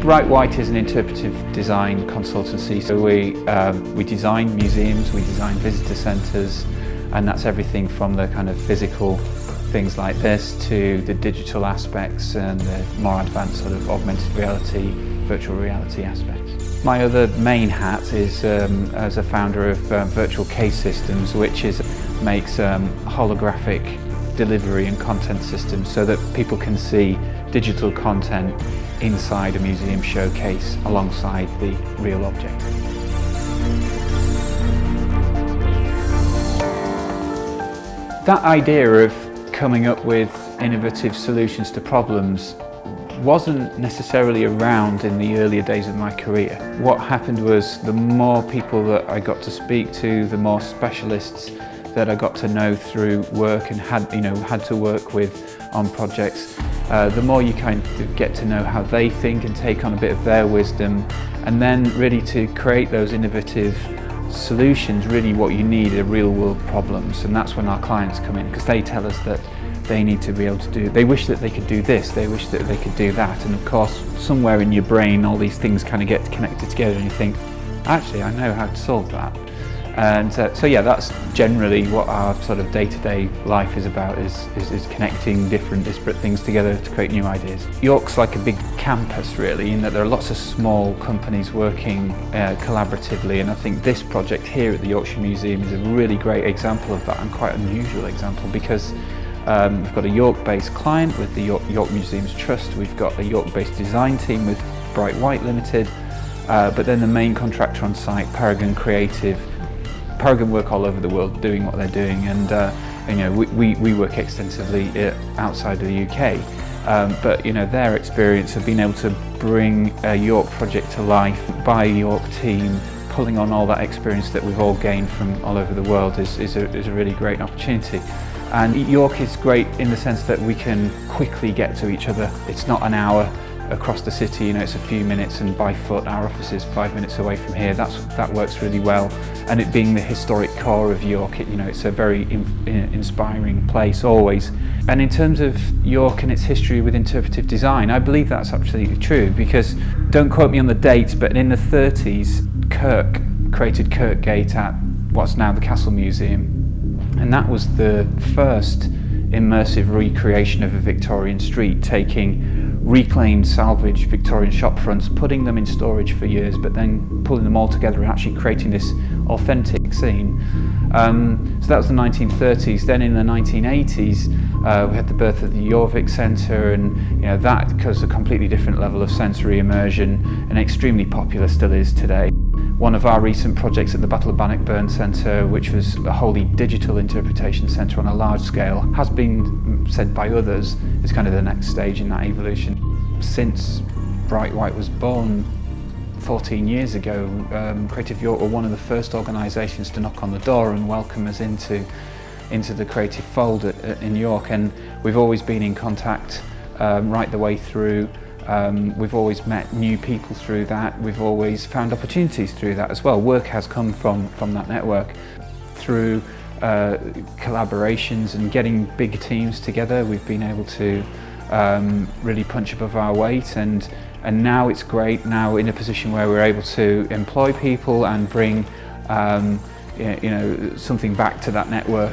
Bright White is an interpretive design consultancy, so we design museums, we design visitor centres, and that's everything from the kind of physical things like this to the digital aspects and the more advanced sort of augmented reality, virtual reality aspects. My other main hat is as a founder of Virtual Case Systems, which makes holographic delivery and content systems so that people can see digital content inside a museum showcase alongside the real object. That idea of coming up with innovative solutions to problems wasn't necessarily around in the earlier days of my career. What happened was the more people that I got to speak to, the more specialists that I got to know through work and had to work with on projects, the more you kind of get to know how they think and take on a bit of their wisdom, and then really to create those innovative solutions. Really what you need are real world problems, and that's when our clients come in, because they tell us that they need to be able to do, they wish that they could do this, they wish that they could do that, and of course somewhere in your brain all these things kind of get connected together and you think, actually I know how to solve that. And so yeah, that's generally what our sort of day-to-day life is about, is connecting different disparate things together to create new ideas. York's like a big campus really, in that there are lots of small companies working collaboratively, and I think this project here at the Yorkshire Museum is a really great example of that, and quite an unusual example, because we've got a York-based client with the York Museums Trust, we've got a York-based design team with Bright White Limited, but then the main contractor on site, Paragon Creative. Paragon work all over the world doing what they're doing, and we work extensively outside of the UK, but their experience of being able to bring a York project to life by a York team, pulling on all that experience that we've all gained from all over the world is a really great opportunity. And York is great in the sense that we can quickly get to each other. It's not an hour across the city, it's a few minutes, and by foot our office is 5 minutes away from here. That works really well, and it being the historic core of York, it's a very inspiring place always. And in terms of York and its history with interpretive design, I believe that's absolutely true, because, don't quote me on the dates, but in the 30s Kirk created Kirkgate at what's now the Castle Museum, and that was the first immersive recreation of a Victorian street, taking reclaimed salvaged Victorian shop fronts, putting them in storage for years, but then pulling them all together and actually creating this authentic scene. So that was the 1930s. Then in the 1980s we had the birth of the Jorvik Centre, and that caused a completely different level of sensory immersion, and extremely popular still is today. One of our recent projects at the Battle of Bannockburn Centre, which was a wholly digital interpretation centre on a large scale, has been said by others is kind of the next stage in that evolution. Since Bright White was born 14 years ago, Creative York were one of the first organisations to knock on the door and welcome us into the creative fold in York, and we've always been in contact right the way through. We've always met new people through that. We've always found opportunities through that as well. Work has come from that network through collaborations and getting big teams together. We've been able to really punch above our weight, and now it's great. Now in a position where we're able to employ people and bring something back to that network.